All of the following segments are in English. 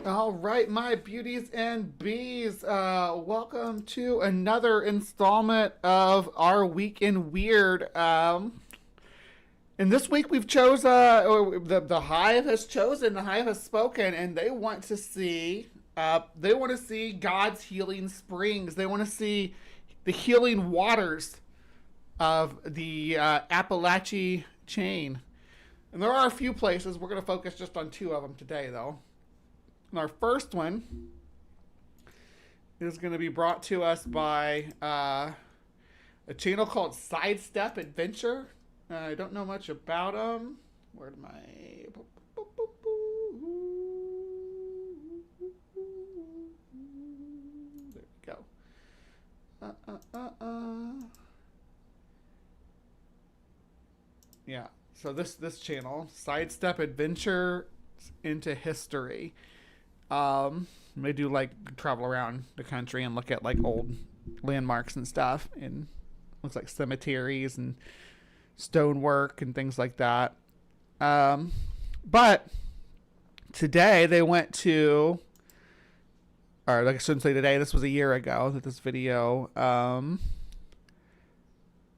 All right, my beauties and bees, welcome to another installment of our Week in Weird. And this week we've chose, the Hive has chosen, the Hive has spoken, and they want to see God's healing springs. They want to see the healing waters of the Appalachian chain. And there are a few places. We're going to focus just on two of them today, though. And our first one is going to be brought to us by a channel called Sidestep Adventure. I don't know much about them. Where am I? There we go. Yeah. So this channel, Sidestep Adventure into History. They do like travel around the country and look at like old landmarks and stuff, and looks like cemeteries and stonework and things like that. But today they went to, or like I shouldn't say today, this was a year ago that this video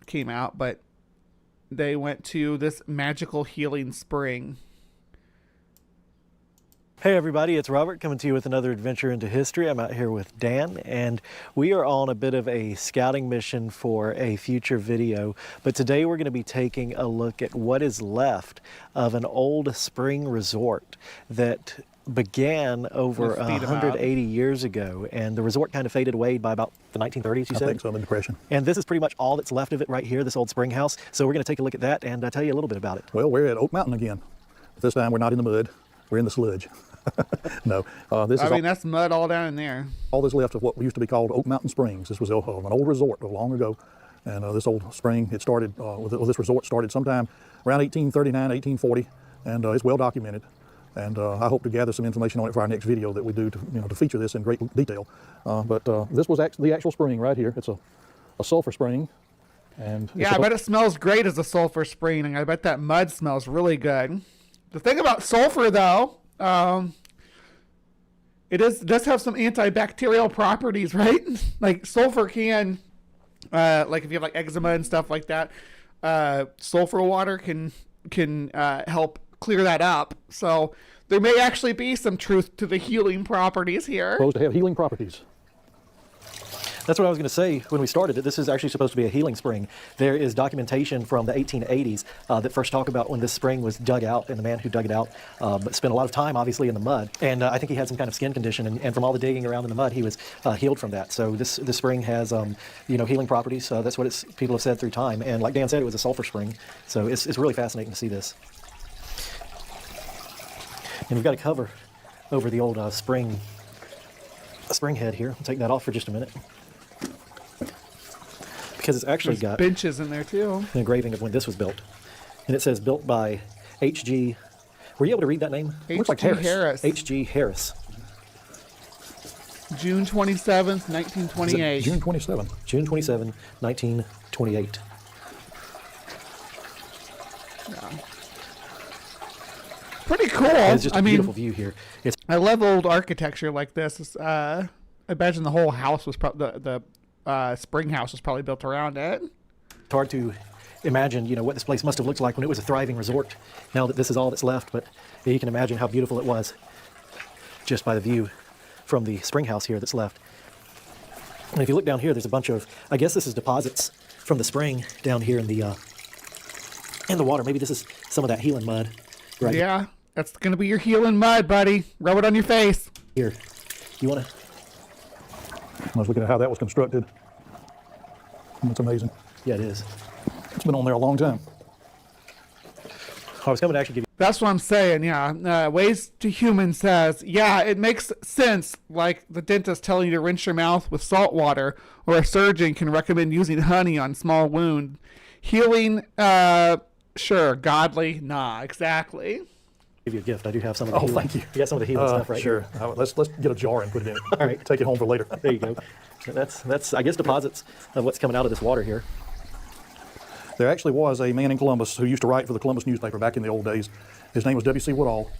came out, but they went to this magical healing spring. Hey everybody, it's Robert coming to you with another adventure into history. I'm out here with Dan, and we are on a bit of a scouting mission for a future video. But today we're going to be taking a look at what is left of an old spring resort that began over 180 years ago, and the resort kind of faded away by about the 1930s, you said? I think so, the Depression. And this is pretty much all that's left of it right here, this old spring house. So we're going to take a look at that and tell you a little bit about it. Well, we're at Oak Mountain again. But this time we're not in the mud, we're in the sludge. No, that's mud all down in there. All that's left of what used to be called Oak Mountain Springs. This was an old resort long ago. And this old spring, it started, this resort started sometime around 1839, 1840, and it's well documented. And I hope to gather some information on it for our next video that we do to feature this in great detail. But this was the actual spring right here. It's a sulfur spring. And yeah, I bet it smells great as a sulfur spring, and I bet that mud smells really good. The thing about sulfur, though, it does have some antibacterial properties, right? Like sulfur can, like if you have like eczema and stuff like that, sulfur water can help clear that up. So there may actually be some truth to the healing properties here. Supposed to have healing properties. That's what I was going to say when we started it. This is actually supposed to be a healing spring. There is documentation from the 1880s that first talk about when this spring was dug out, and the man who dug it out spent a lot of time, obviously, in the mud. And I think he had some kind of skin condition, and from all the digging around in the mud, he was healed from that. So this spring has, healing properties. That's what people have said through time. And like Dan said, it was a sulfur spring. So it's really fascinating to see this. And we've got a cover over the old spring head here. I'll take that off for just a minute. Because it's actually got benches in there too. An engraving of when this was built. And it says built by H.G. Were you able to read that name? Looks like Harris. H.G. Harris. June 27th, 1928. June 27th. June 27, 1928. Yeah. Pretty cool. It's just a beautiful view here. I love old architecture like this. I imagine the whole house was probably the spring house was probably built around it. It's hard to imagine, what this place must have looked like when it was a thriving resort. Now that this is all that's left, but you can imagine how beautiful it was just by the view from the spring house here that's left. And if you look down here, there's a bunch of, I guess this is deposits from the spring down here in the water. Maybe this is some of that healing mud. Right? Yeah, that's going to be your healing mud, buddy. Rub it on your face. Here, you want to? I was looking at how that was constructed. It's amazing. Yeah, it is. It's been on there a long time. I was coming to actually give you... That's what I'm saying, yeah. Ways to Human says, yeah, it makes sense, like the dentist telling you to rinse your mouth with salt water, or a surgeon can recommend using honey on small wound. Healing, sure. Godly, nah, exactly. Give you a gift. I do have some of the healing. Thank you. You got some of the healing stuff right sure. here. Let's get a jar and put it in. All right. Take it home for later. There you go. That's I guess deposits of what's coming out of this water here. There actually was a man in Columbus who used to write for the Columbus newspaper back in the old days. His name was W.C. Woodall,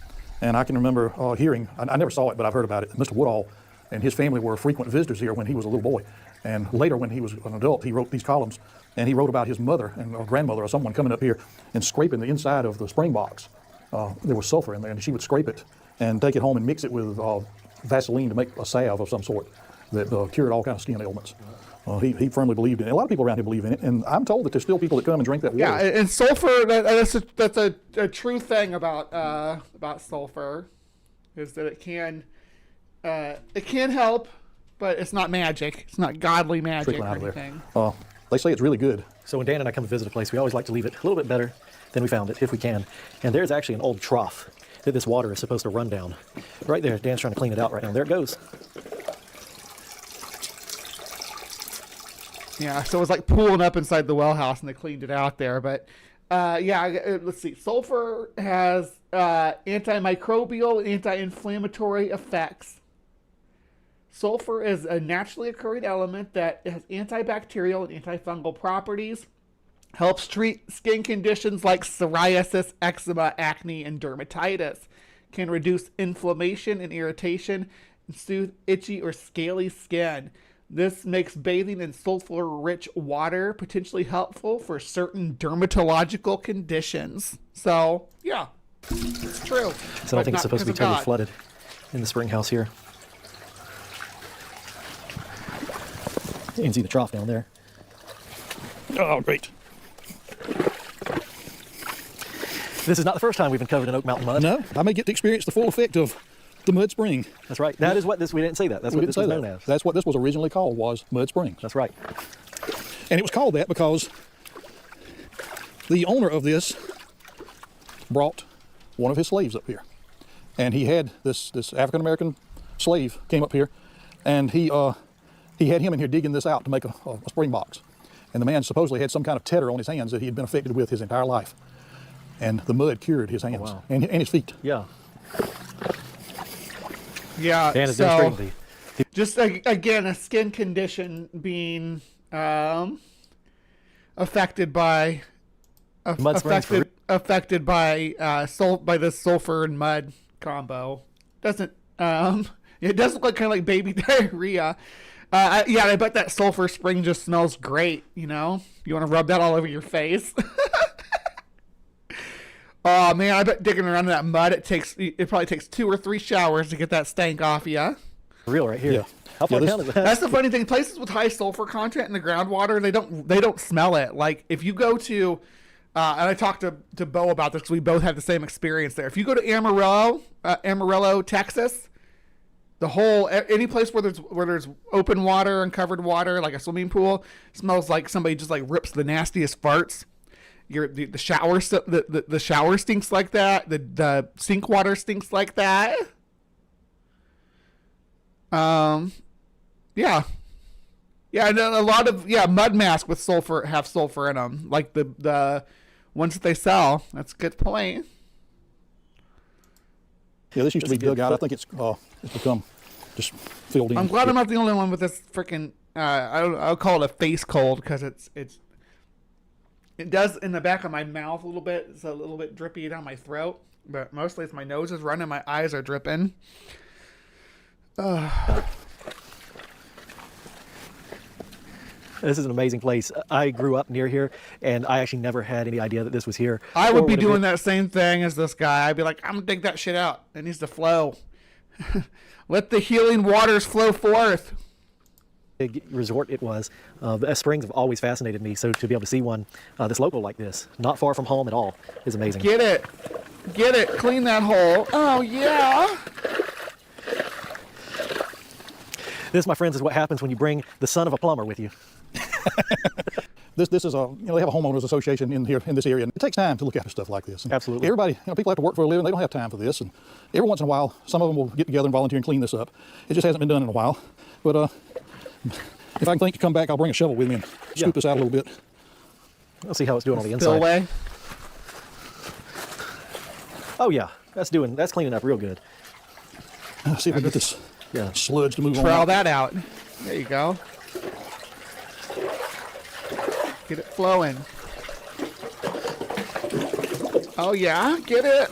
And I can remember hearing, I never saw it, but I've heard about it, Mr. Woodall and his family were frequent visitors here when he was a little boy. And later when he was an adult, he wrote these columns, and he wrote about his mother and or grandmother or someone coming up here and scraping the inside of the spring box. There was sulfur in there, and she would scrape it and take it home and mix it with Vaseline to make a salve of some sort that cured all kinds of skin ailments. He firmly believed in it. A lot of people around here believe in it, and I'm told that there's still people that come and drink that water. Yeah, and sulfur, that's a true thing about sulfur, is that it can help, but it's not magic. It's not godly magic or anything. They say it's really good. So when Dan and I come to visit a place, we always like to leave it a little bit better than we found it, if we can. And there's actually an old trough that this water is supposed to run down. Right there, Dan's trying to clean it out right now. There it goes. Yeah, so it was like pooling up inside the well house, and they cleaned it out there. But let's see. Sulfur has antimicrobial, anti-inflammatory effects. Sulfur is a naturally occurring element that has antibacterial and antifungal properties, helps treat skin conditions like psoriasis, eczema, acne, and dermatitis, can reduce inflammation and irritation, and soothe itchy or scaly skin. This makes bathing in sulfur-rich water potentially helpful for certain dermatological conditions. So, yeah, it's true. So I think it's supposed to be totally flooded in the spring house here. You can see the trough down there. Oh, great. This is not the first time we've been covered in Oak Mountain mud. No, I may get to experience the full effect of the mud spring. That's right. That is what this, we didn't say that. That's what this was known as. That's what this was originally called, was Mud Springs. That's right. And it was called that because the owner of this brought one of his slaves up here. And he had this African-American slave came up here, and he had him in here digging this out to make a spring box. And the man supposedly had some kind of tetter on his hands that he had been affected with his entire life. And the mud cured his hands. Oh, wow. and his feet. Yeah. Yeah, Dan is so demonstrating just again a skin condition being affected by affected by this sulfur and mud combo. Doesn't it does look like kind of like baby diarrhea. Yeah, I bet that sulfur spring just smells great. You know, you want to rub that all over your face. Oh man, I bet digging around in that mud it probably takes 2 or 3 showers to get that stank off you. Real right here. Yeah. How far down is that? That's the funny thing. Places with high sulfur content in the groundwater, they don't smell it. Like if you go to, and I talked to Bo about this because we both had the same experience there. If you go to Amarillo, Texas, any place where there's open water and covered water, like a swimming pool, smells like somebody just like rips the nastiest farts. The shower stinks like that. The sink water stinks like that. Yeah, and then a lot of mud masks with sulfur have sulfur in them, like the ones that they sell. That's a good point. Yeah, this used to be dug out. I think it's become just filled in. I'm glad I'm not the only one with this freaking. I'll call it a face cold because it does in the back of my mouth a little bit. It's a little bit drippy down my throat, but mostly it's my nose is running, my eyes are dripping. This is an amazing place. I grew up near here, and I actually never had any idea that this was here. I would be doing that same thing as this guy. I'd be like, I'm going to dig that shit out. It needs to flow. Let the healing waters flow forth. Big resort it was. Springs have always fascinated me, so to be able to see one that's local like this, not far from home at all, is amazing. Get it. Clean that hole. Oh, yeah. This, my friends, is what happens when you bring the son of a plumber with you. This is they have a homeowners association in this area, and it takes time to look after stuff like this. And absolutely. Everybody, people have to work for a living. They don't have time for this, and every once in a while, some of them will get together and volunteer and clean this up. It just hasn't been done in a while, but if I can think to come back, I'll bring a shovel with me and scoop this out a little bit. I'll see how it's doing on the inside. Spillway. Oh yeah, that's cleaning up real good. Let's see if I can get this sludge to move on. Trowel that out. There you go. Get it flowing. Oh yeah, get it.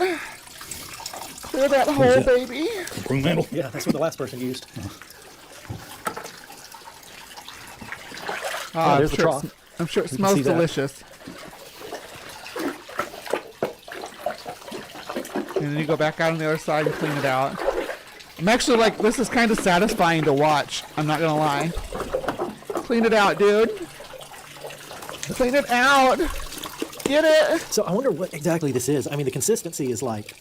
Clear that hole, that? baby. Broom handle. Yeah, that's what the last person used. There's the trough. I'm sure it You can smells see that. delicious. And then you go back out on the other side and clean it out. I'm actually like, this is kind of satisfying to watch. I'm not gonna lie. Clean it out, dude. Clean it out. Get it. So I wonder what exactly this is. I mean, the consistency is like,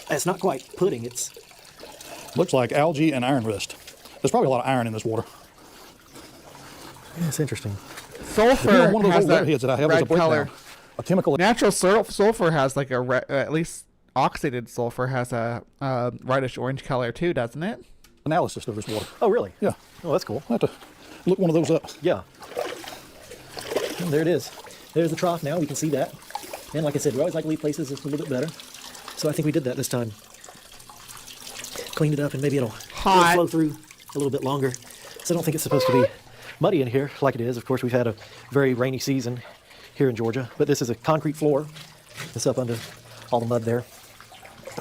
it's not quite pudding. It's Looks like algae and iron rust. There's probably a lot of iron in this water. yeah, it's interesting. Sulfur One of those has old that redheads that I have is a red breakdown. color. A chemical. Natural sulfur has like a at least oxidated sulfur has a reddish orange color too, doesn't it? Analysis of this water. Oh, really? Yeah. Oh, that's cool. I have to look one of those up. Yeah. And there it is. There's the trough now. We can see that. And like I said, we always like to leave places just a little bit better. So I think we did that this time. Cleaned it up and maybe it'll flow through a little bit longer. So I don't think it's supposed to be muddy in here like it is. Of course, we've had a very rainy season here in Georgia. But this is a concrete floor. It's up under all the mud there.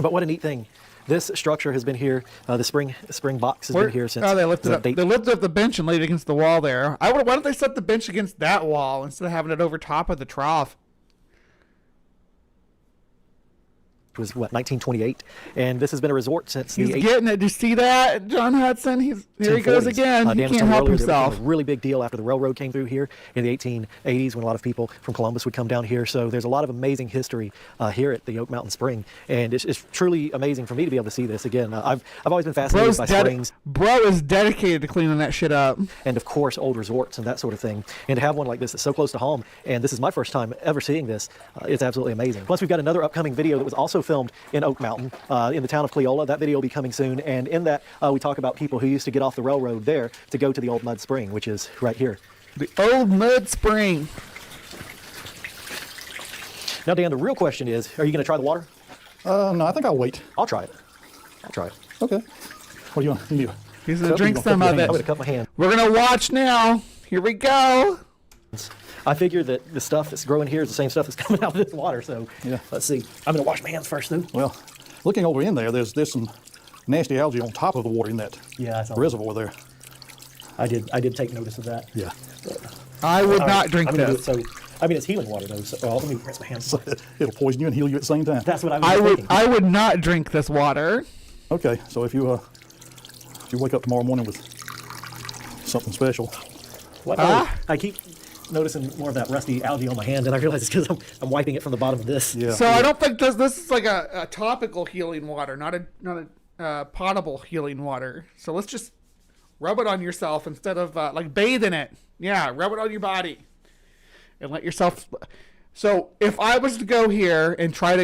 But what a neat thing. This structure has been here. The spring box has been here since. Oh, they lifted up. They lifted up the bench and laid it against the wall there. Why don't they set the bench against that wall instead of having it over top of the trough? Was what, 1928, and this has been a resort since He's the getting it. Do you see that, John Hudson? Here he goes 1840s. again. He Dan was can't telling me help earlier that it became himself. a really big deal after the railroad came through here in the 1880s, when a lot of people from Columbus would come down here. So there's a lot of amazing history here at the Oak Mountain Spring, and it's truly amazing for me to be able to see this again. I've always been fascinated by springs. Bro is dedicated to cleaning that shit up. And of course, old resorts and that sort of thing. And to have one like this that's so close to home, and this is my first time ever seeing this, it's absolutely amazing. Plus, we've got another upcoming video that was also filmed in Oak Mountain, in the town of Cleola. That video will be coming soon. And in that, we talk about people who used to get off the railroad there to go to the old mud spring, which is right here. The old mud spring. Now, Dan, the real question is, are you going to try the water? No, I think I'll wait. I'll try it. I'll try it. Okay. What do you want? You do? He's going to drink some of I'm it. going to cut my hand. We're going to watch now. Here we go. I figure that the stuff that's growing here is the same stuff that's coming out of this water. So Yeah. let's see. I'm going to wash my hands first, though. Well, looking over in there, there's some nasty algae on top of the water in that Yeah, I saw reservoir there. I did take notice of that. Yeah. I would All not right, drink I'm gonna do this. it, so, I mean, it's healing water, though. So, let me rinse my hands. So it'll poison you and heal you at the same time. That's what I was thinking. I would not drink this water. Okay, so if you wake up tomorrow morning with something special, What? Ah. I keep noticing more of that rusty algae on my hand, and I realize it's because I'm wiping it from the bottom of this. yeah. So I don't think this is like a topical healing water, not a potable healing water. So let's just rub it on yourself instead of like bathe in it. Yeah, rub it on your body and let yourself. So if I was to go here and try to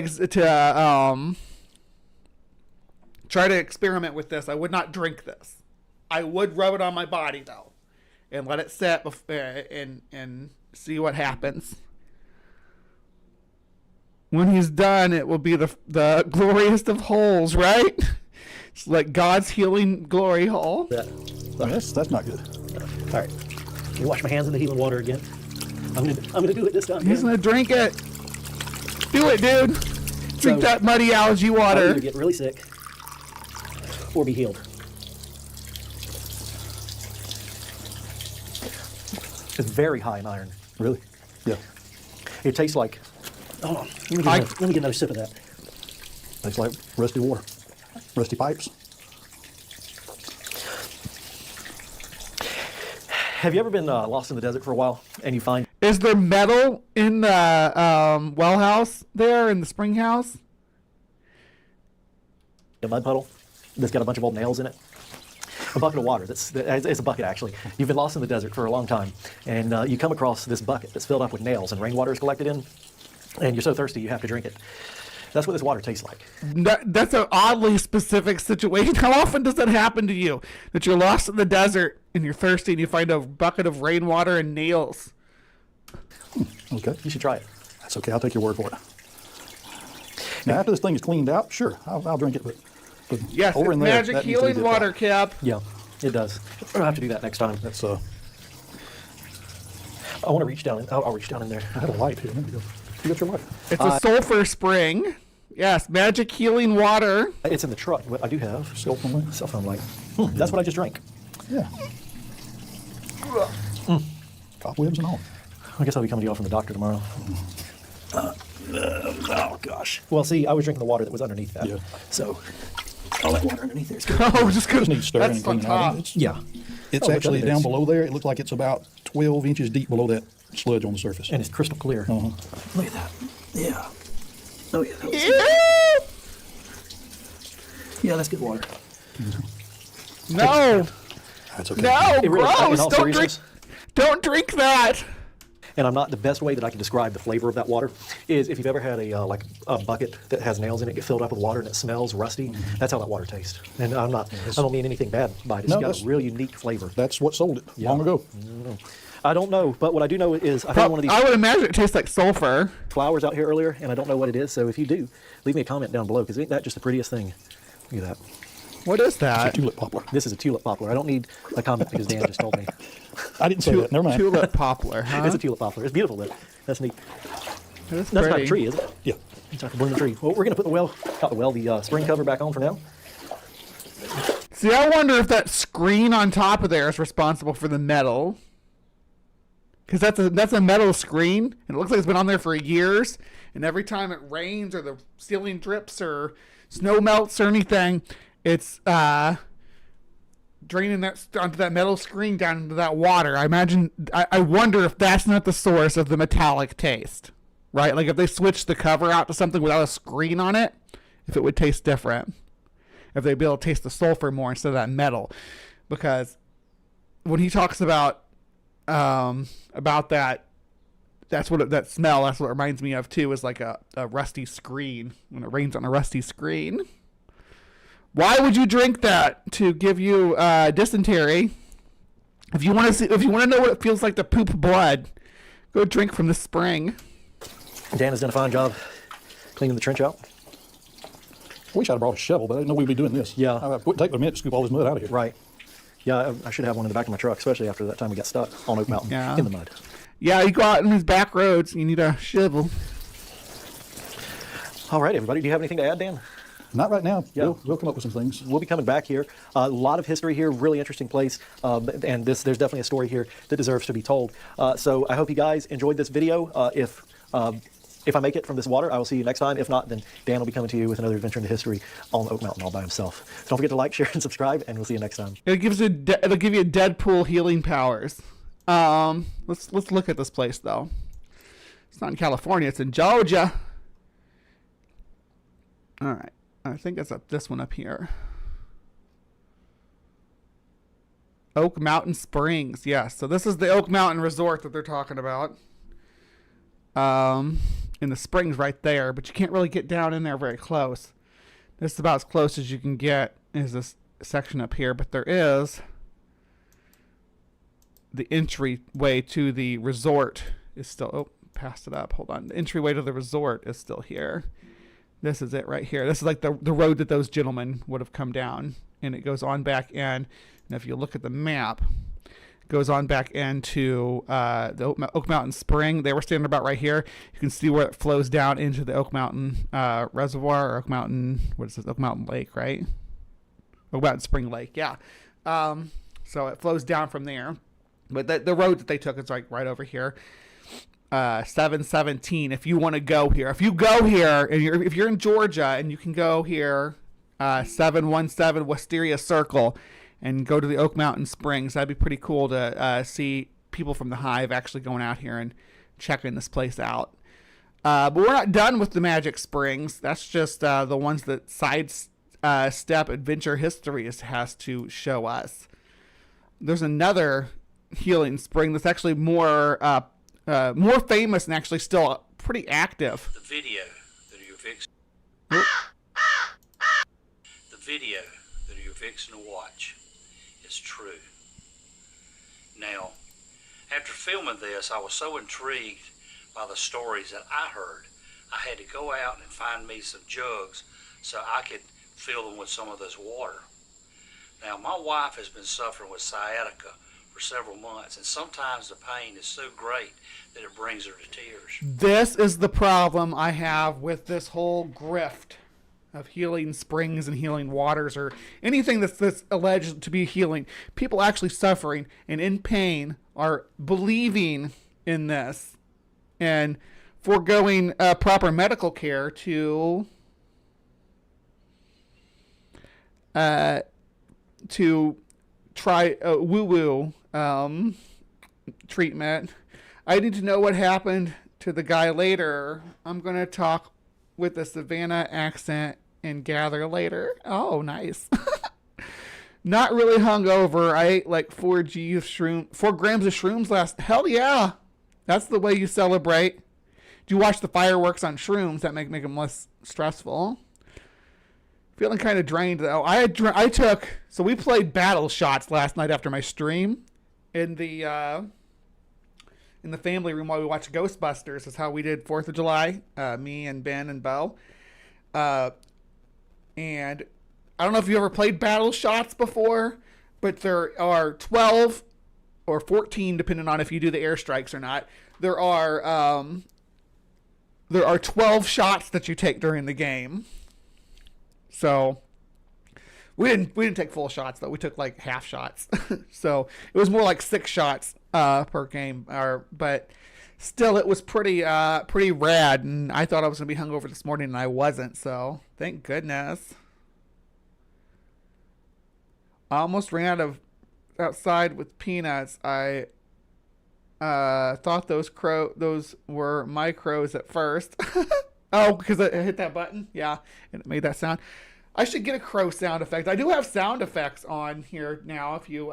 experiment with this, I would not drink this. I would rub it on my body though, and let it set and see what happens. When he's done, it will be the glorious of holes, right? It's like God's healing glory hole. That's not good. All right. Let me wash my hands in the healing water again. I'm gonna do it this time. He's Dan. gonna drink it. Do it, dude. Drink that muddy algae I'll water. either get really sick or be healed. It's very high in iron. Really? Yeah. It tastes like. Hold on. Let me get another sip of that. Tastes like rusty water, rusty pipes. Have you ever been lost in the desert for a while and you find Is there metal in the well house there in the spring house? a mud puddle that's got a bunch of old nails in it? A bucket of water. It's a bucket, actually. You've been lost in the desert for a long time, and you come across this bucket that's filled up with nails and rainwater is collected in, and you're so thirsty you have to drink it. That's what this water tastes like. That's an oddly specific situation. How often does that happen to you? That you're lost in the desert and you're thirsty and you find a bucket of rainwater and nails? Okay. You should try it. That's okay. I'll take your word for it. Now, after this thing is cleaned out, sure, I'll drink it. But Yes, over it's in there, magic that needs to be healing dipped water, out. Cap. Yeah, it does. I'll have to do that next time. That's I want to reach down. I'll reach down in there. I had a light here. Let me go. You got your light? It's a sulfur spring. Yes, magic healing water. It's in the truck, but I do have Cell phone light. cell phone light. That's what I just drank. Yeah. Cobwebs and all. I guess I'll be coming to y'all from the doctor tomorrow. Oh, gosh. Well, see, I was drinking the water that was underneath that. Yeah. So, all that water underneath there is good. Oh, just Just need stirring that's and on cleaning out. top. It's, Yeah. it's Oh, look actually under down this. below there. It looks like it's about 12 inches deep below that sludge on the surface. And it's crystal clear. Uh-huh. Look at that. Yeah. Oh, yeah. That was, Ew! yeah, that's good water. No, That's okay. no, It really- in gross! all Don't drink. seriousness- Don't drink that. And I'm not, the best way that I can describe the flavor of that water is if you've ever had a like a bucket that has nails in it, get filled up with water and it smells rusty. That's how that water tastes. And I don't mean anything bad by it. It's No, got that's- a real unique flavor. That's what sold it long ago. I don't know, but what I do know is I found one of these I would imagine it tastes like sulfur. flowers out here earlier, and I don't know what it is. So if you do, leave me a comment down below, because ain't that just the prettiest thing? Look at that. What is It's a that? tulip poplar. This is a tulip poplar. I don't need a comment because Dan just told me. I didn't say that. Never mind. Tulip poplar, huh? It's a tulip poplar. It's beautiful though. That's neat. That's That's not pretty. a tree, is it? Yeah. It's not the blooming tree. Well, we're gonna put the spring cover back on for now. See, I wonder if that screen on top of there is responsible for the metal. Because that's a metal screen, and it looks like it's been on there for years. And every time it rains or the ceiling drips or snow melts or anything, it's draining that onto that metal screen down into that water. I wonder if that's not the source of the metallic taste, right? Like if they switched the cover out to something without a screen on it, if it would taste different. If they'd be able to taste the sulfur more instead of that metal. Because when he talks about that, that smell, that's what it reminds me of too, is like a rusty screen, when it rains on a rusty screen. Why would you drink that? To give you dysentery? If you want to know what it feels like to poop blood, go drink from the spring. Dan has done a fine job cleaning the trench out. I wish I'd have brought a shovel, but I didn't know we'd be doing this. Yeah. I wouldn't take a minute to scoop all this mud out of here. Right. Yeah, I should have one in the back of my truck, especially after that time we got stuck on Oak Mountain Yeah. in the mud. Yeah, you go out in these back roads, you need a shovel. All right, everybody. Do you have anything to add, Dan? Not right now. Yeah. We'll come up with some things. We'll be coming back here. A lot of history here, really interesting place, and there's definitely a story here that deserves to be told. So I hope you guys enjoyed this video. If I make it from this water, I will see you next time. If not, then Dan will be coming to you with another adventure into history on Oak Mountain all by himself. So don't forget to like, share, and subscribe, and we'll see you next time. It'll give you Deadpool healing powers. Let's look at this place though. It's not in California. It's in Georgia. All right. I think it's this one up here. Oak Mountain Springs. Yes. So this is the Oak Mountain Resort that they're talking about. In the springs right there, but you can't really get down in there very close. This is about as close as you can get, is this section up here, but there is the entryway to the resort is still, oh, passed it up, hold on. The entryway to the resort is still here. This is it right here. This is like the road that those gentlemen would have come down, and it goes on back in. And if you look at the map, it goes on back into the Oak Mountain Spring. They were standing about right here. You can see where it flows down into the Oak Mountain Reservoir, or Oak Mountain, what is this? Oak Mountain Lake, right? Oak Mountain Spring Lake, yeah. So it flows down from there. But the road that they took is like right over here. 717 if you want to go here. If you go here, and if you're in Georgia and you can go here, 717 Wisteria Circle, and go to the Oak Mountain Springs, that'd be pretty cool to see people from the Hive actually going out here and checking this place out. But we're not done with the Magic Springs. That's just the ones that Sidestep Adventure History has to show us. There's another healing spring that's actually more famous and actually still pretty active. The video that you're fixing. The video that you're fixing to watch is true. Now, after filming this, I was so intrigued by the stories that I heard, I had to go out and find me some jugs so I could fill them with some of this water. Now, my wife has been suffering with sciatica for for several months, and sometimes the pain is so great that it brings her to tears. This is the problem I have with this whole grift of healing springs and healing waters, or anything that's alleged to be healing. People actually suffering and in pain are believing in this and foregoing proper medical care to try a woo-woo treatment. I need to know what happened to the guy later. I'm going to talk with a Savannah accent and gather later. Oh, nice. Not really hungover. I ate like 4 grams of shrooms last. Hell yeah. That's the way you celebrate. Do you watch the fireworks on shrooms? That make them less stressful. Feeling kind of drained though. So we played Battle Shots last night after my stream in the family room while we watched Ghostbusters. Is how we did 4th of July. Me and Ben and Bo. And I don't know if you ever played Battle Shots before, but there are 12 or 14, depending on if you do the airstrikes or not. There are 12 shots that you take during the game. So we didn't take full shots though. We took like half shots. So it was more like 6 shots per game. But still, it was pretty rad. And I thought I was gonna be hungover this morning, and I wasn't. So thank goodness. I almost ran out of outside with peanuts. I thought those were my crows at first. Oh, because I hit that button? Yeah, and it made that sound. I should get a crow sound effect. I do have sound effects on here now. If you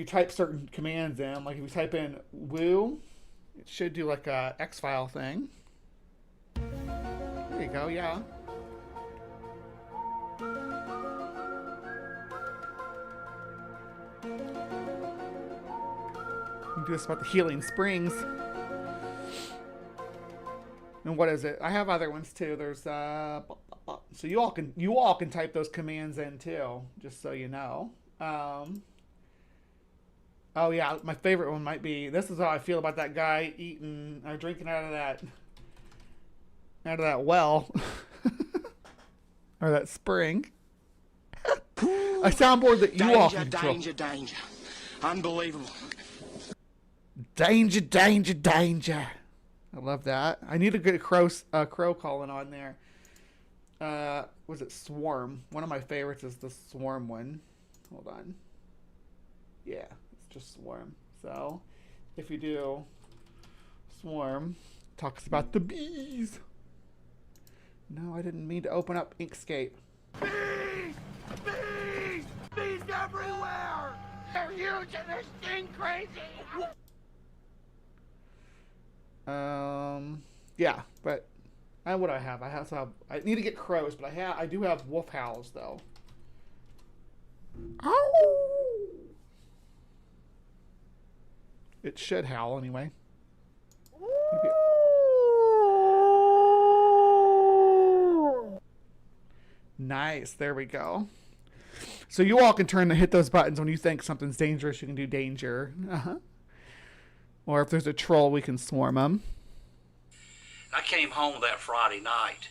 type certain commands in, like if you type in woo, it should do like a X-File thing. There you go, yeah. You can do this about the healing springs. And what is it? I have other ones too. There's so you all can type those commands in too, just so you know. Oh yeah, my favorite one might be, this is how I feel about that guy eating or drinking out of that well. Or that spring. A soundboard that you all can control. Danger. Unbelievable. Danger. I love that. I need to get a crow calling on there. Was it Swarm? One of my favorites is the Swarm one. Hold on. Yeah, it's just Swarm. So, if you do Swarm, talks about the bees. No, I didn't mean to open up Inkscape. Bees everywhere! They're huge and they're sting crazy! Yeah, but what do I have? I need to get crows, but I do have wolf howls though. Ow! It should howl anyway. Nice, there we go. So you all can hit those buttons when you think something's dangerous. You can do danger. Or if there's a troll, we can swarm them. I came home that Friday night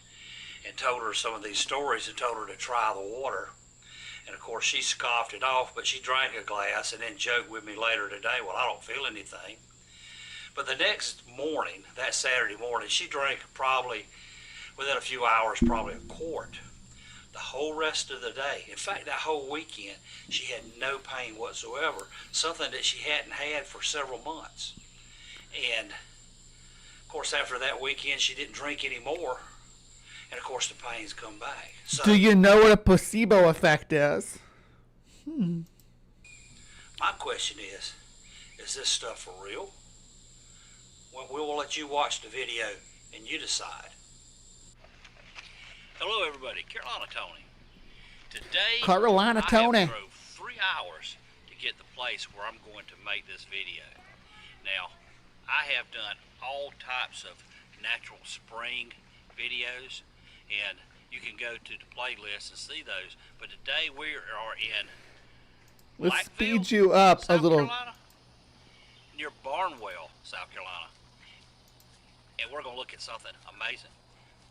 and told her some of these stories and told her to try the water. And of course she scoffed it off, but she drank a glass and then joked with me later today, well, I don't feel anything. But the next morning, that Saturday morning, she drank probably, within a few hours, probably a quart. The whole rest of the day, in fact, that whole weekend, she had no pain whatsoever, something that she hadn't had for several months. And of course, after that weekend, she didn't drink anymore. And of course, the pains come back. So, do you know what a placebo effect is? My question is this stuff for real? Well, we will let you watch the video and you decide. Hello, everybody. Carolina Tony. Today, I drove 3 hours to get the place where I'm going to make this video. Now, I have done all types of natural spring videos, and you can go to the playlist and see those. But today we are in Let's Blackville, speed you up a South little. Carolina, near Barnwell, South Carolina. And we're going to look at something amazing.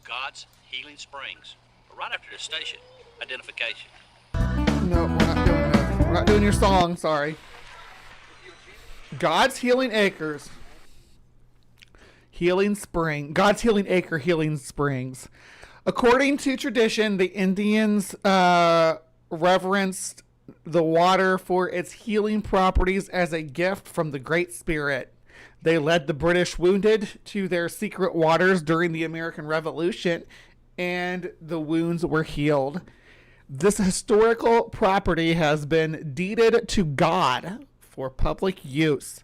God's Healing Springs. Right after this station, identification. No, we're not doing that. We're not doing your song, sorry. God's Healing Acres. Healing Spring. God's Healing Acre Healing Springs. According to tradition, the Indians reverenced the water for its healing properties as a gift from the Great Spirit. They led the British wounded to their secret waters during the American Revolution, and the wounds were healed. This historical property has been deeded to God for public use.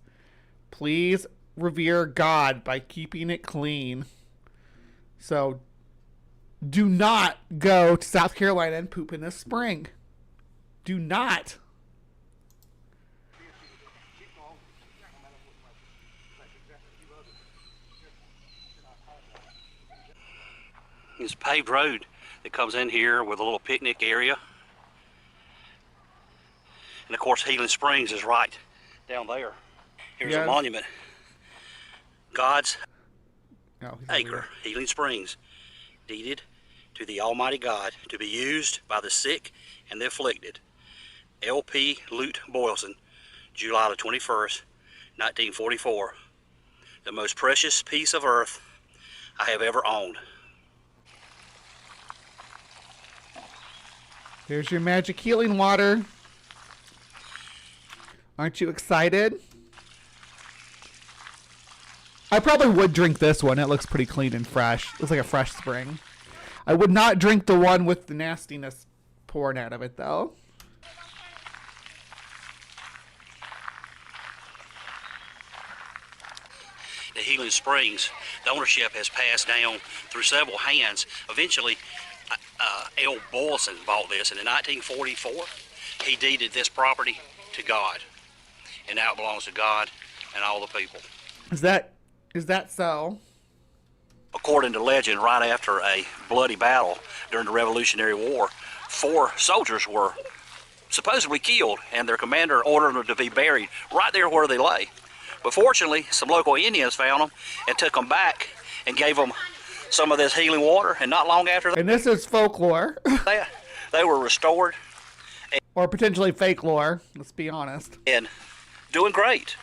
Please revere God by keeping it clean. So, do not go to South Carolina and poop in this spring. Do not. It's a paved road that comes in here with a little picnic area. And of course, Healing Springs is right down there. Here's a monument. God's Acre, Healing Springs, deeded to the Almighty God to be used by the sick and the afflicted. L.P. Lute Boylston, July the 21st, 1944. The most precious piece of earth I have ever owned. There's your magic healing water. Aren't you excited? I probably would drink this one. It looks pretty clean and fresh. Looks like a fresh spring. I would not drink the one with the nastiness pouring out of it, though. The Healing Springs, the ownership has passed down through several hands. Eventually, L. Boylston bought this, and in 1944, he deeded this property to God. And now it belongs to God and all the people. Is that so? According to legend, right after a bloody battle during the Revolutionary War, 4 soldiers were supposedly killed, and their commander ordered them to be buried right there where they lay. But fortunately, some local Indians found them and took them back and gave them some of this healing water, and not long after And this is folklore. that, they were restored. Or potentially fake lore, let's be honest. And doing great.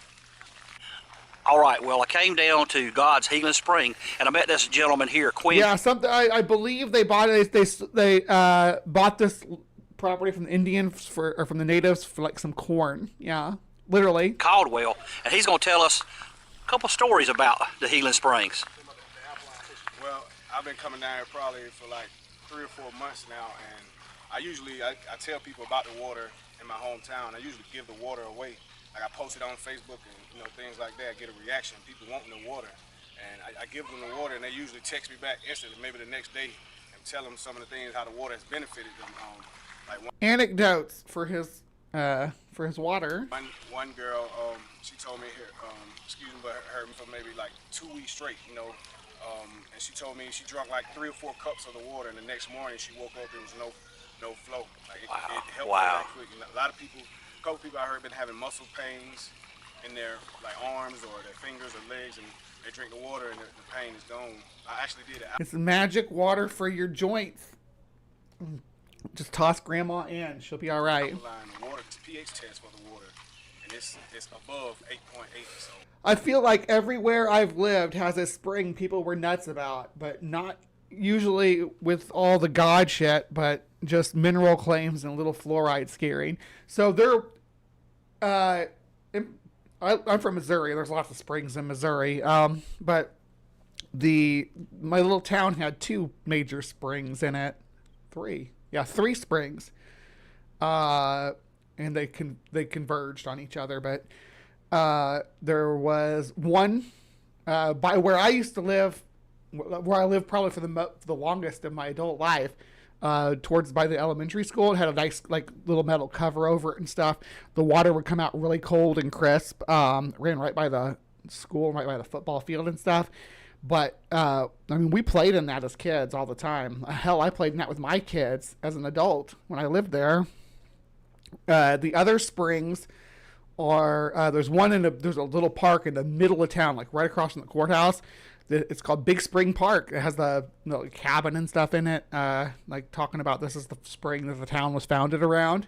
All right, well, I came down to God's Healing Spring, and I met this gentleman here, Quinn. Yeah, something. I believe they bought it. They bought this property from the Indians or from the natives for like some corn. Yeah, literally. Caldwell, and he's going to tell us a couple stories about the Healing Springs. Well, I've been coming down here probably for like 3 or 4 months now, and I tell people about the water in my hometown. I usually give the water away. Like I post it on Facebook and things like that. I get a reaction, people wanting the water, and I give them the water, and they usually text me back instantly, maybe the next day, and tell them some of the things how the water has benefited them. Anecdotes for his water. One girl, she told me here, excuse me, but heard me for maybe like 2 weeks straight, and she told me she drank like 3 or 4 cups of the water, and the next morning she woke up, there was no flow. Like it helped her that quick. And a lot of people, a couple people I heard been having muscle pains in their like arms or their fingers or legs, and they drink the water and the pain is gone. I actually did it. It's magic water for your joints. Just toss grandma in. She'll be all right. The water, it's a pH test for the water, and it's above 8.8. So I feel like everywhere I've lived has a spring people were nuts about, but not usually with all the God shit, but just mineral claims and a little fluoride scaring. So I'm from Missouri. There's lots of springs in Missouri, but my little town had 2 major springs in it. 3 springs, and they converged on each other. But there was one by where I used to live, where I lived probably for the longest of my adult life. Towards by the elementary school, it had a nice like little metal cover over it and stuff. The water would come out really cold and crisp. Ran right by the school, right by the football field and stuff. But, we played in that as kids all the time. Hell, I played in that with my kids as an adult when I lived there. The other springs are there's one there's a little park in the middle of town, like right across from the courthouse. It's called Big Spring Park. It has the cabin and stuff in it, like talking about this is the spring that the town was founded around.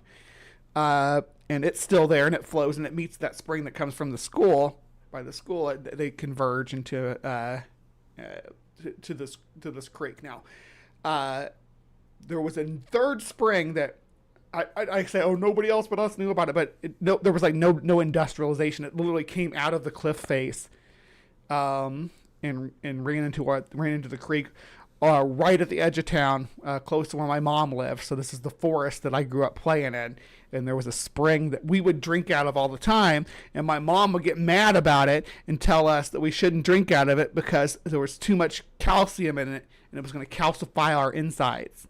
And it's still there, and it flows, and it meets that spring that comes from the school. By the school, they converge into to this creek. Now, there was a third spring that I say, oh, nobody else but us knew about it, but there was like no industrialization. It literally came out of the cliff face, and ran into the creek, right at the edge of town, close to where my mom lived. So this is the forest that I grew up playing in, and there was a spring that we would drink out of all the time, and my mom would get mad about it and tell us that we shouldn't drink out of it because there was too much calcium in it, and it was going to calcify our insides.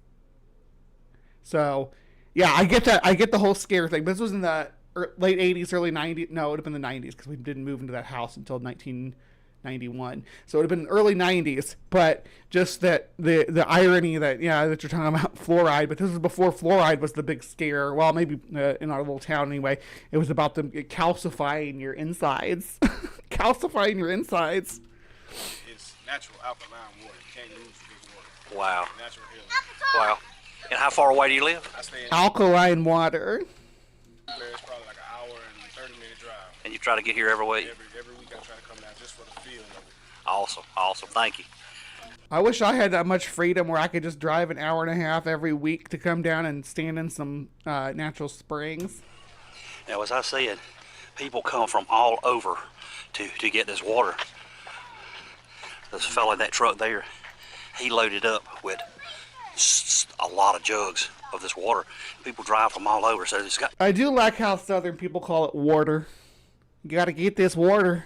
So, yeah, I get that. I get the whole scare thing. This was in the late 80s, early 90s. No, it would have been the 90s because we didn't move into that house until 1991. So it would have been early 90s. But just that the irony that, that you're talking about fluoride, but this was before fluoride was the big scare. Well, maybe in our little town anyway. It was about them calcifying your insides. Calcifying your insides. It's natural alkaline water. You can't lose this water. Wow. Natural healing. Wow. And how far away do you live? I stay in Alkaline water. it's probably like an hour and 30-minute drive. And you try to get here every week? Every week I try to come down just for the feeling of it. Awesome. Awesome. Thank you. I wish I had that much freedom where I could just drive an hour and a half every week to come down and stand in some natural springs. Now, as I said, people come from all over to get this water. This fella in that truck there, he loaded up with a lot of jugs of this water. People drive from all over, so it's got... I do like how Southern people call it water. You gotta get this water.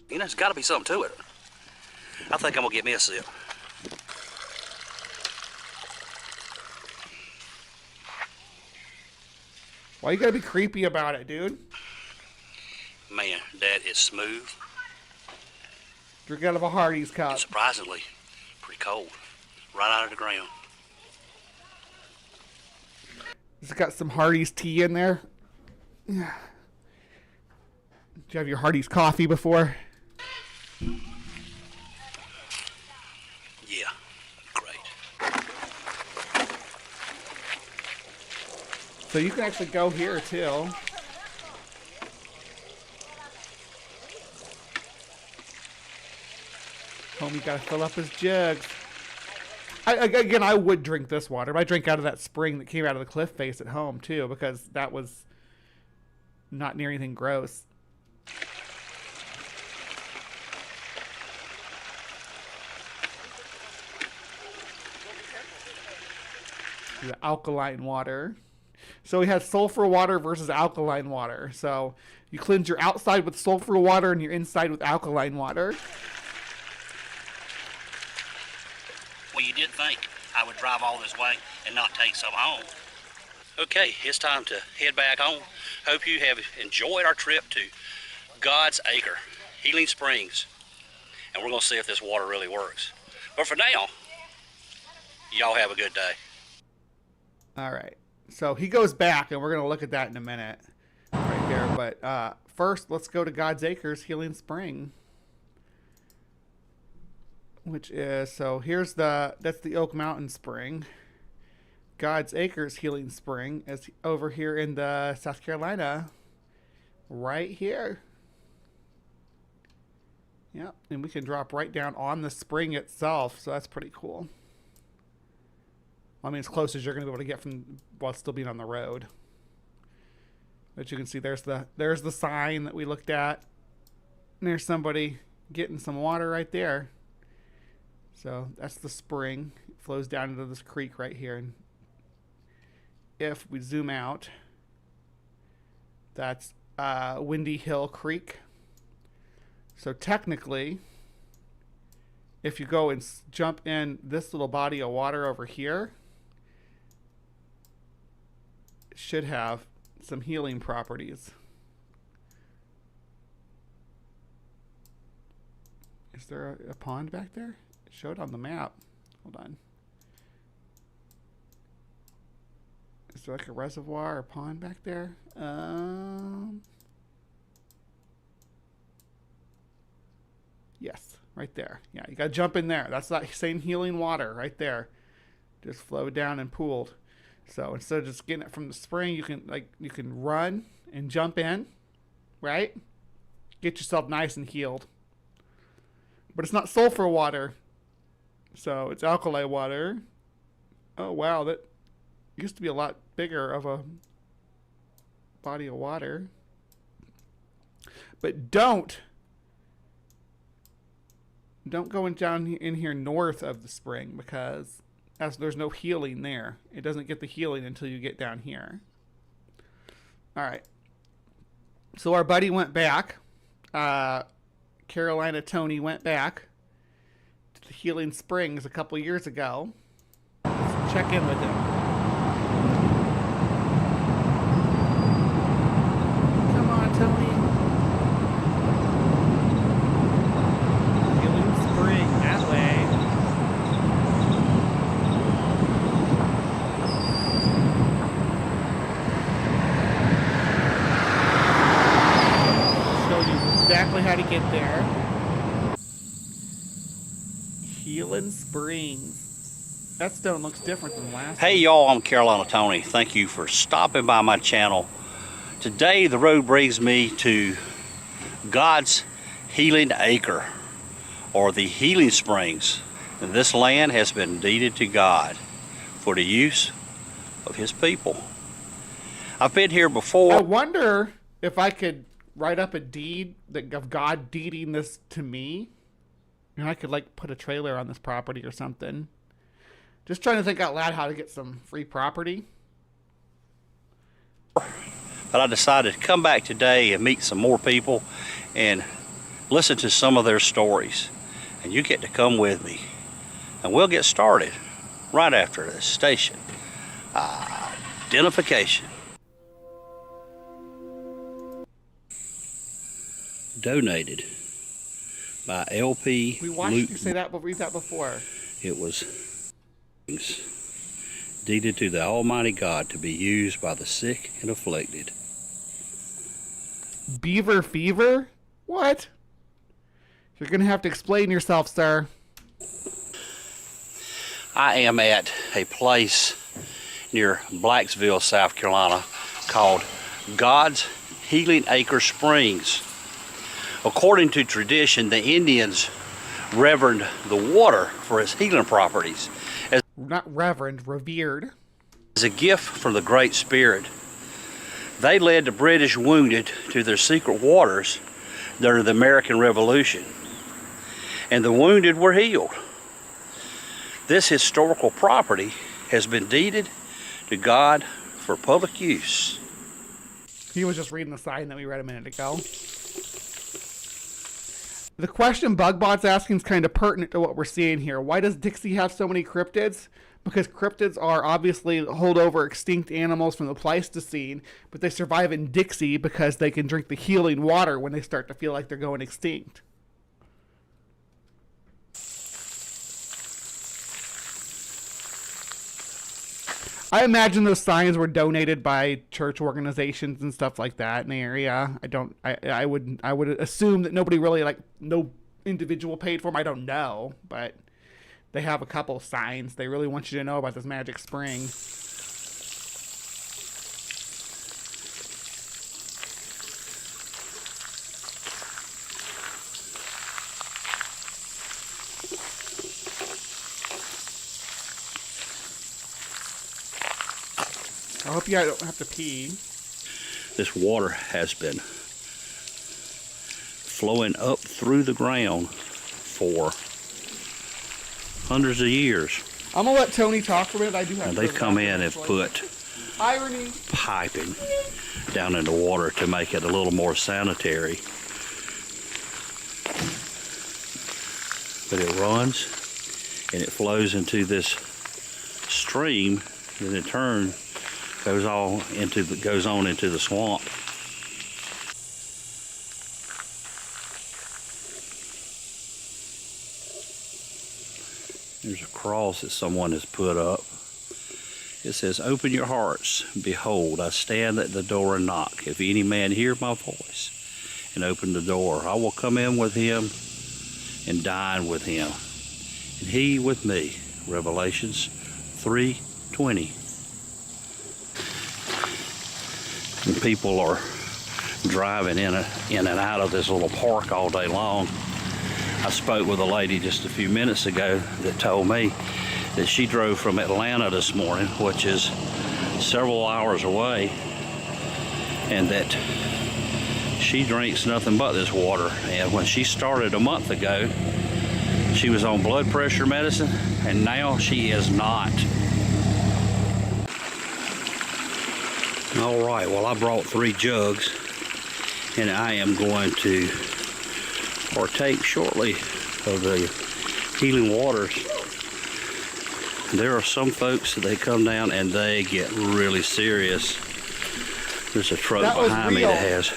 there's got to be something to it. I think I'm gonna get me a sip. Why you gotta be creepy about it, dude? Man, that is smooth. Drink out of a Hardee's And cup. surprisingly, pretty cold. Right out of the ground. It's got some Hardee's tea in there. Yeah. Did you have your Hardee's coffee before? Yeah, great. So you can actually go here too. Homie gotta fill up his jugs. I would drink this water, but I drink out of that spring that came out of the cliff face at home too, because that was not near anything gross. The alkaline water. So we have sulfur water versus alkaline water. So you cleanse your outside with sulfur water and your inside with alkaline water. Well, you did think I would drive all this way and not take some home. Okay, it's time to head back home. Hope you have enjoyed our trip to God's Acre, Healing Springs. And we're going to see if this water really works. But for now, y'all have a good day. All right. So he goes back, and we're going to look at that in a minute right there. But first, let's go to God's Acres Healing Spring. Which is, so here's that's the Oak Mountain Spring. God's Acres Healing Spring is over here in the South Carolina. Right here. Yep, and we can drop right down on the spring itself, so that's pretty cool. I mean, as close as you're going to be able to get from while still being on the road. But you can see there's the sign that we looked at. And there's somebody getting some water right there. So that's the spring. It flows down into this creek right here. And if we zoom out, that's Windy Hill Creek. So technically, if you go and jump in this little body of water over here, it should have some healing properties. Is there a pond back there? It showed on the map. Hold on. there like a reservoir or pond back there? Yes, right there. Yeah, you gotta jump in there. That's that same healing water right there. Just flowed down and pooled. So instead of just getting it from the spring, you can run and jump in, right? Get yourself nice and healed. But it's not sulfur water. So it's alkali water. Oh wow, that used to be a lot bigger of a body of water. But don't go down in here north of the spring, because there's no healing there. It doesn't get the healing until you get down here. All right. So our buddy went back. Carolina Tony went back to the Healing Springs a couple years ago. Let's check in with him. Come on, Tony. Healing Spring, that way. Show you exactly how to get there. Healing Springs. That stone looks different than the last Hey one. y'all, I'm Carolina Tony. Thank you for stopping by my channel. Today the road brings me to God's Healing Acre, or the Healing Springs. And this land has been deeded to God for the use of His people. I've been here I before. wonder if I could write up a deed of God deeding this to me. And I could like put a trailer on this property or something. Just trying to think out loud how to get some free property. But I decided to come back today and meet some more people and listen to some of their stories. And you get to come with me. And we'll get started right after this station identification. Donated by LP We watched Luke. you say that, but read that before. It was deeded to the Almighty God to be used by the sick and afflicted. Beaver fever? What? You're going to have to explain yourself, sir. I am at a place near Blacksville, South Carolina, called God's Healing Acre Springs. According to tradition, the Indians revered the water for its healing properties. Not reverend, revered. As a gift from the Great Spirit, they led the British wounded to their secret waters during the American Revolution, and the wounded were healed. This historical property has been deeded to God for public use. He was just reading the sign that we read a minute ago. The question Bugbot's asking is kind of pertinent to what we're seeing here. Why does Dixie have so many cryptids? Because cryptids are obviously holdover extinct animals from the Pleistocene, but they survive in Dixie because they can drink the healing water when they start to feel like they're going extinct. I imagine those signs were donated by church organizations and stuff like that in the area. I would assume that nobody really, like, no individual paid for them. I don't know, but they have a couple signs. They really want you to know about this magic spring. I hope you don't have to pee. This water has been flowing up through the ground for hundreds of years. I'm gonna let Tony talk for a minute. I do have. And to they've come in and put irony piping down in the water to make it a little more sanitary. But it runs and it flows into this stream, and in turn goes on into the swamp. There's a cross that someone has put up. It says, "Open your hearts. Behold, I stand at the door and knock. If any man hear my voice and open the door, I will come in with him and dine with him, and he with me." Revelations 3:20. And people are driving in and out of this little park all day long. I spoke with a lady just a few minutes ago that told me that she drove from Atlanta this morning, which is several hours away, and that she drinks nothing but this water. And when she started a month ago, she was on blood pressure medicine, and now she is not. All right, well, I brought 3 jugs, and I am going to partake shortly of the healing waters. There are some folks that they come down and they get really serious. There's a truck behind me that has.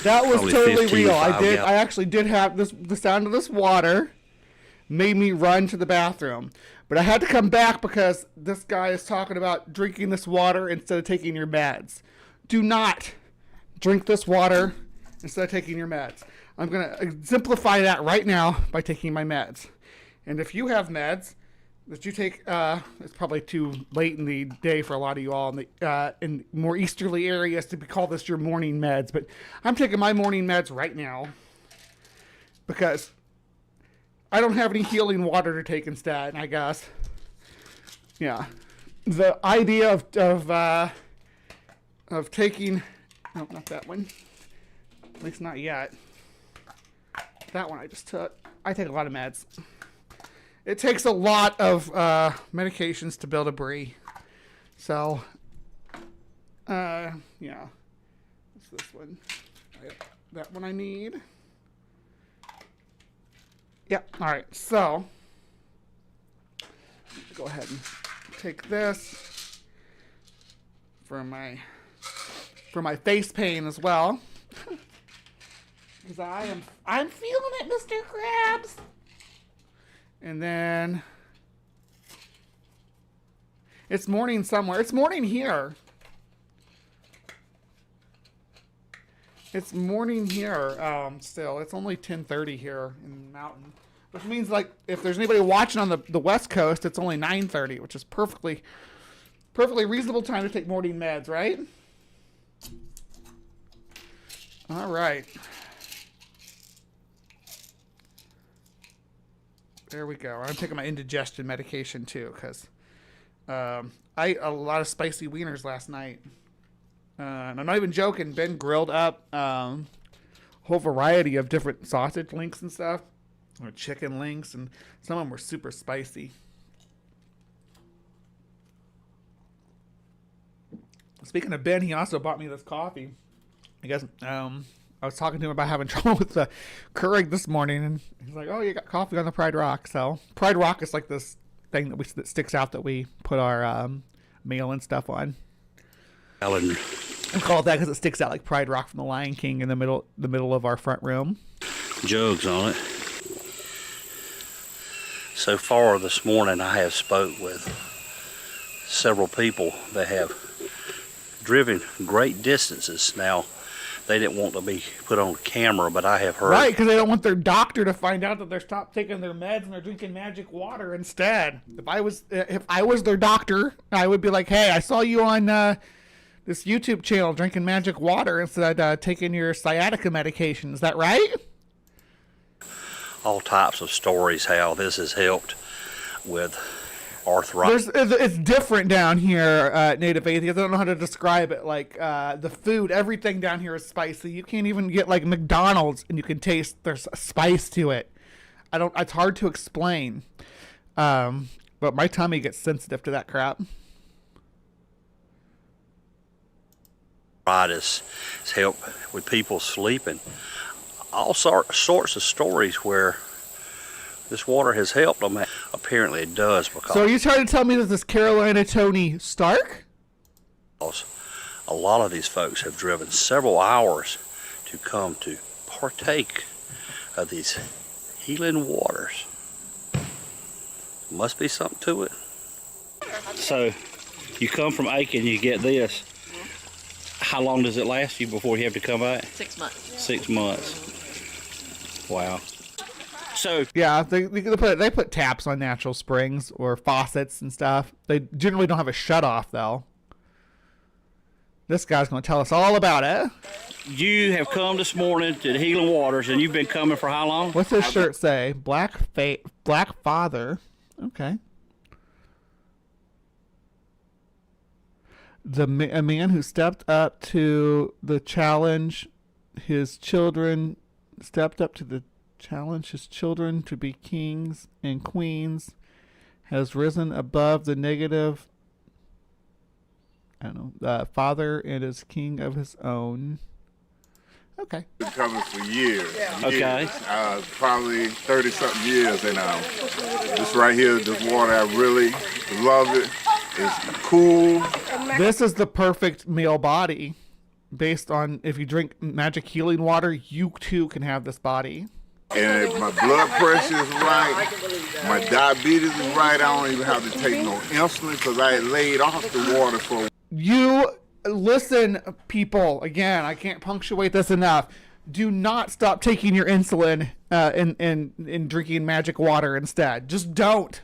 That was totally real. gallons. I actually did have this. The sound of this water made me run to the bathroom, but I had to come back because this guy is talking about drinking this water instead of taking your meds. Do not drink this water instead of taking your meds. I'm going to exemplify that right now by taking my meds. And if you have meds that you take, it's probably too late in the day for a lot of you all in more easterly areas to call this your morning meds. But I'm taking my morning meds right now because I don't have any healing water to take instead, I guess. Yeah. The idea of taking, no, not that one. At least not yet. That one I just took. I take a lot of meds. It takes a lot of medications to build a brie. So, yeah. What's this one? That one I need. Yep. All right. So, go ahead and take this for my face pain as well. Because I'm feeling it, Mr. Krabs. And then it's morning somewhere. It's morning here. It's morning here. Still, it's only 10:30 here in the mountain, which means like if there's anybody watching on the West Coast, it's only 9:30, which is perfectly reasonable time to take morning meds, right? All right. There we go. I'm taking my indigestion medication too, because I ate a lot of spicy wieners last night. And I'm not even joking. Ben grilled up a whole variety of different sausage links and stuff, or chicken links, and some of them were super spicy. Speaking of Ben, he also bought me this coffee. I guess I was talking to him about having trouble with the Keurig this morning, and he's like, "Oh, you got coffee on the Pride Rock." So Pride Rock is like this thing that sticks out that we put our mail and stuff on. Alan. We call it that because it sticks out like Pride Rock from the Lion King in the middle of our front room. Jugs on it. So far this morning, I have spoke with several people that have driven great distances. Now, they didn't want to be put on camera, but I have heard. Right, because they don't want their doctor to find out that they're stopped taking their meds and they're drinking magic water instead. If I was their doctor, I would be like, "Hey, I saw you on this YouTube channel drinking magic water instead of taking your sciatica medication. Is that right?" All types of stories how this has helped with arthritis. It's different down here, Native Atheist. I don't know how to describe it. Like the food, everything down here is spicy. You can't even get like McDonald's and you can taste there's a spice to it. It's hard to explain. But my tummy gets sensitive to that crap. Arthritis has helped with people sleeping. All sorts of stories where this water has helped them. Apparently it does, because So are you trying to tell me that this Carolina Tony Stark? a lot of these folks have driven several hours to come to partake of these healing waters. Must be something to it. So you come from Aiken, you get this. How long does it last you before you have to come back? 6 months. 6 months. Wow. So Yeah, they put taps on natural springs or faucets and stuff. They generally don't have a shut off though. This guy's going to tell us all about it. you have come this morning to the Healing Waters, and you've been coming for how long? What's his shirt say? Black Father. Okay. A man who stepped up to the challenge his children to be kings and queens, has risen above the negative. Father and is king of his own. Okay. Been coming for years. Okay. Probably 30-something years, and this right here, this water, I really love it. It's cool. This is the perfect male body. Based on if you drink magic healing water, you too can have this body. And if my blood pressure is right, my diabetes is right, I don't even have to take no insulin because I had laid off the water for. You listen, people. Again, I can't punctuate this enough. Do not stop taking your insulin and drinking magic water instead. Just don't.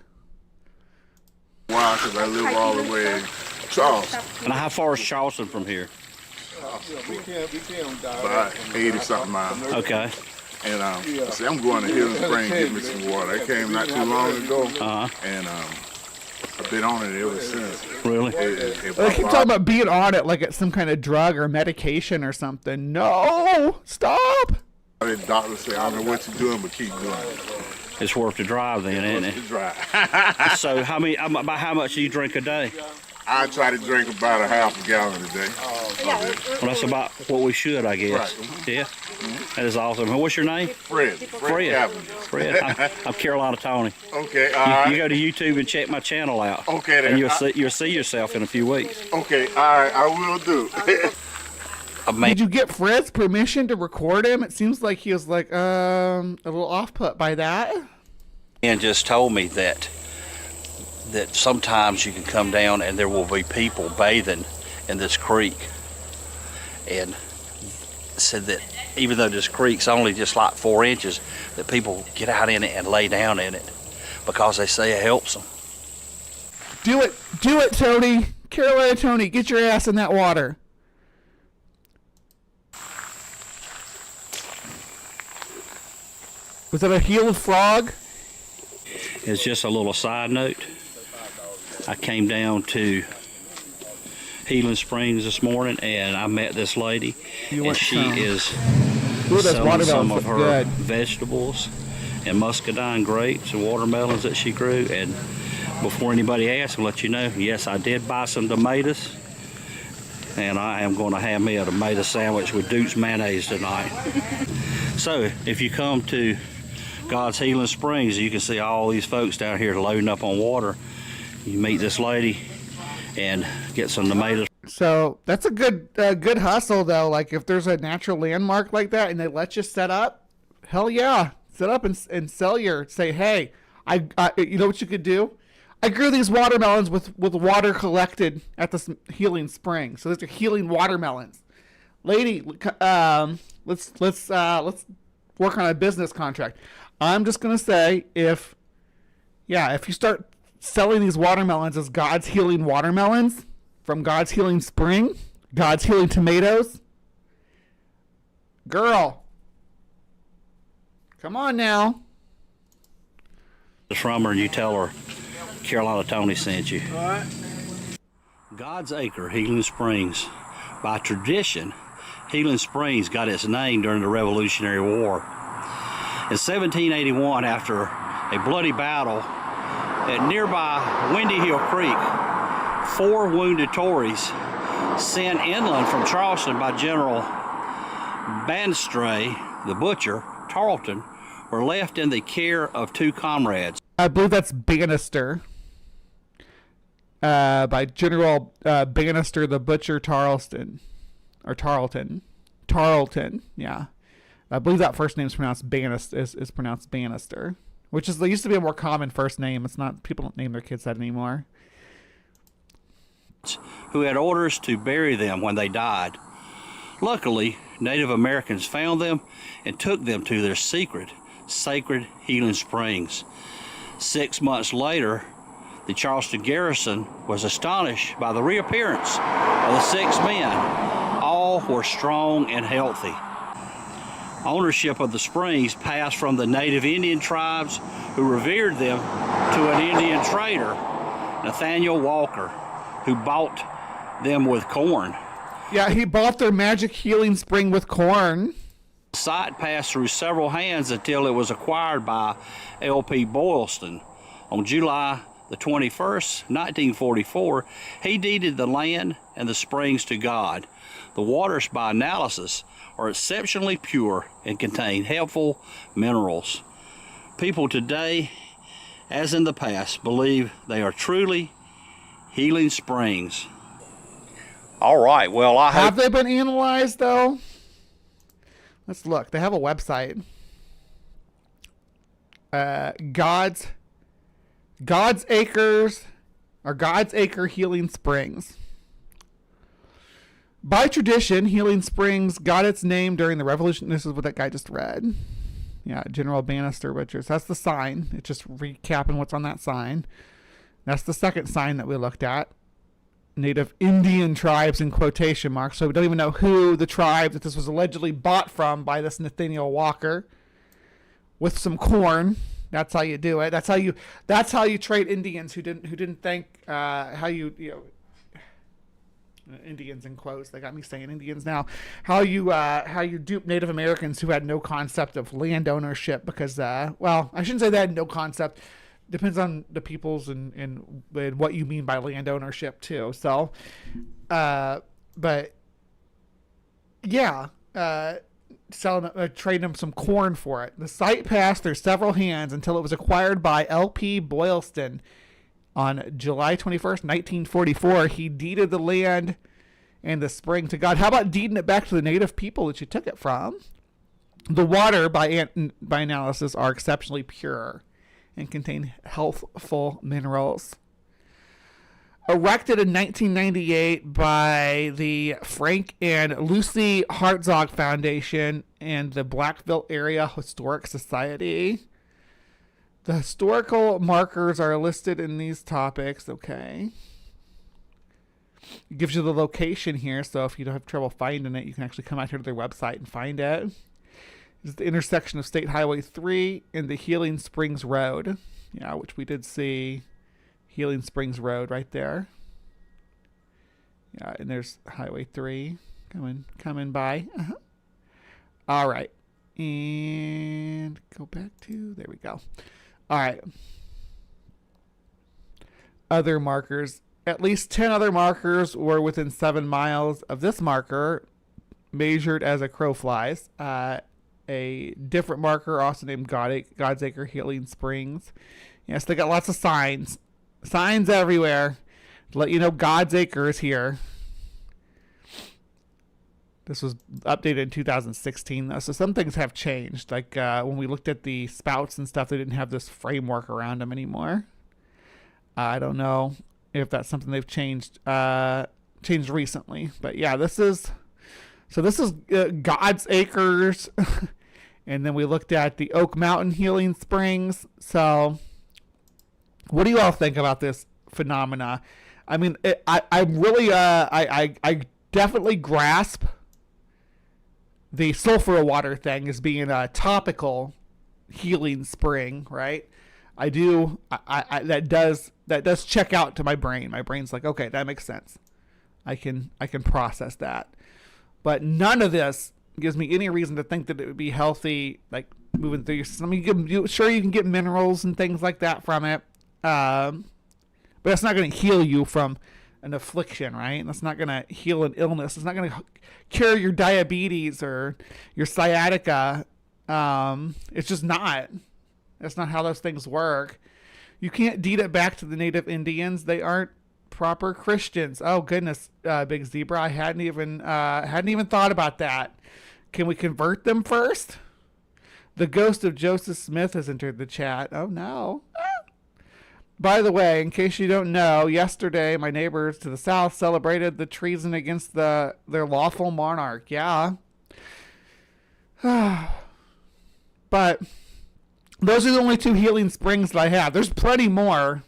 Wow, because I live all the way in Charleston. And how far is Charleston from here? About 80-something miles. Okay. And see, I'm going to Healing Spring to get me some water. I came not too long ago, and I've been on it ever since. Really? They keep talking about being on it like it's some kind of drug or medication or something. No, stop. The doctor said, I don't know what you're doing, but keep doing it. It's worth the drive then, isn't it? It's dry. So about how much do you drink a day? I try to drink about a half a gallon a day. Well, that's about what we should, I guess. Right. Yeah. That is awesome. And what's your name? Fred. Cavendish. Fred. I'm Carolina Tony. Okay, all right. You go to YouTube and check my channel out. Okay, then. And you'll see yourself in a few weeks. Okay, all right, I will do. Did you get Fred's permission to record him? It seems like he was like a little off put by that. And just told me that sometimes you can come down and there will be people bathing in this creek, and said that even though this creek's only just like 4 inches, that people get out in it and lay down in it because they say it helps them. Do it, Tony. Carolina Tony, get your ass in that water. Was that a healed frog? It's just a little side note. I came down to Healing Springs this morning and I met this lady, and she is selling some of her vegetables and muscadine grapes and watermelons that she grew. And before anybody asks, I'll let you know, yes, I did buy some tomatoes, and I am going to have me a tomato sandwich with Duke's mayonnaise tonight. So if you come to God's Healing Springs, you can see all these folks down here loading up on water. You meet this lady and get some tomatoes. So that's a good hustle though. Like if there's a natural landmark like that and they let you set up, hell yeah, set up and sell say, hey, I you know what you could do? I grew these watermelons with water collected at this healing spring. So these are healing watermelons. Lady, let's work on a business contract. I'm just gonna say if you start selling these watermelons as God's healing watermelons from God's healing spring, God's healing tomatoes, girl, come on now. From her and you tell her Carolina Tony sent you. All right. God's Acre, Healing Springs. By tradition, Healing Springs got its name during the Revolutionary War. In 1781, after a bloody battle at nearby Windy Hill Creek, 4 wounded Tories sent inland from Charleston by General Banstray, the butcher, Tarleton, were left in the care of 2 comrades. I believe that's Bannister. By General Bannister, the butcher, Tarleton, yeah. I believe that first name is pronounced is pronounced Bannister, which used to be a more common first name. It's not, people don't name their kids that anymore. who had orders to bury them when they died. Luckily, Native Americans found them and took them to their secret, sacred healing springs. 6 months later, the Charleston garrison was astonished by the reappearance of the 6 men. All were strong and healthy. Ownership of the springs passed from the native Indian tribes who revered them to an Indian trader, Nathaniel Walker, who bought them with corn. Yeah, he bought their magic healing spring with corn. The site passed through several hands until it was acquired by L.P. Boylston. On July the 21st, 1944, he deeded the land and the springs to God. The waters, by analysis, are exceptionally pure and contain helpful minerals. People today, as in the past, believe they are truly healing springs. All right, well, Have they been analyzed, though? Let's look. They have a website. God's Acres, or God's Acre Healing Springs. By tradition, Healing Springs got its name during the Revolution. This is what that guy just read. Yeah, General Bannister Richards. That's the sign. It's just recapping what's on that sign. That's the second sign that we looked at. Native Indian tribes in quotation marks. So we don't even know who the tribe that this was allegedly bought from by this Nathaniel Walker with some corn. That's how you do it. That's how you trade Indians who didn't think how you know, Indians in quotes. They got me saying Indians now. How you dupe Native Americans who had no concept of land ownership because well, I shouldn't say they had no concept. Depends on the peoples and what you mean by land ownership too. So, but yeah, trading them some corn for it. The site passed through several hands until it was acquired by L.P. Boylston on July 21st, 1944. He deeded the land and the spring to God. How about deeding it back to the native people that you took it from? The water, by analysis, are exceptionally pure and contain healthful minerals. Erected in 1998 by the Frank and Lucy Hartzog Foundation and the Blackville Area Historic Society. The historical markers are listed in these topics. Okay. It gives you the location here, so if you don't have trouble finding it, you can actually come out here to their website and find it. This is the intersection of State Highway 3 and the Healing Springs Road. Yeah, which we did see Healing Springs Road right there. Yeah, and there's Highway 3 coming by. All right. And go back to, there we go. All right. Other markers. At least 10 other markers were within 7 miles of this marker, measured as a crow flies. A different marker, also named God's Acre Healing Springs. Yes, they got lots of signs. Signs everywhere to let you know God's Acre is here. This was updated in 2016, though, so some things have changed. Like when we looked at the spouts and stuff, they didn't have this framework around them anymore. I don't know if that's something they've changed recently. But yeah, this is God's Acres. And then we looked at the Oak Mountain Healing Springs. So what do you all think about this phenomena? I mean, I definitely grasp the sulfur water thing as being a topical healing spring, right? I do. That does check out to my brain. My brain's like, okay, that makes sense. I can process that. But none of this gives me any reason to think that it would be healthy, like moving through your system. Sure, you can get minerals and things like that from it, but that's not going to heal you from an affliction, right? That's not going to heal an illness. It's not going to cure your diabetes or your sciatica. It's just not. That's not how those things work. You can't deed it back to the native Indians. They aren't proper Christians. Oh goodness, Big Zebra, I hadn't even thought about that. Can we convert them first? The ghost of Joseph Smith has entered the chat. Oh no. by the way, in case you don't know, yesterday my neighbors to the south celebrated the treason against their lawful monarch. Yeah. But those are the only 2 healing springs that I have. There's plenty more.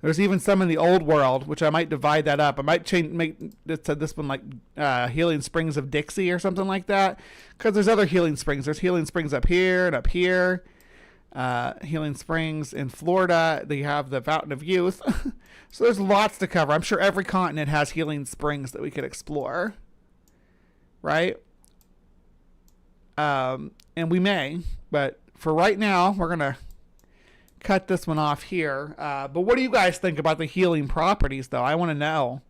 There's even some in the old world, which I might divide that up. I might make this one like Healing Springs of Dixie or something like that. Because there's other healing springs. There's healing springs up here and up here. Healing Springs in Florida. They have the Fountain of Youth. So there's lots to cover. I'm sure every continent has healing springs that we could explore. Right? And we may. But for right now, we're going to cut this one off here. But what do you guys think about the healing properties, though? I want to know.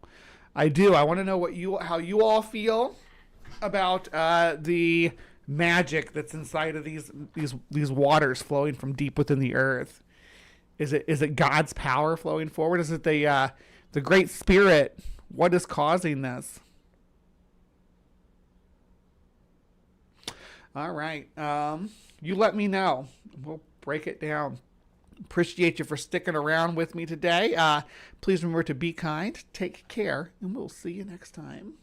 I do. I want to know how you all feel about the magic that's inside of these waters flowing from deep within the earth. Is it God's power flowing forward? Is it the Great Spirit? What is causing this? All right. You let me know. We'll break it down. Appreciate you for sticking around with me today. Please remember to be kind, take care, and we'll see you next time.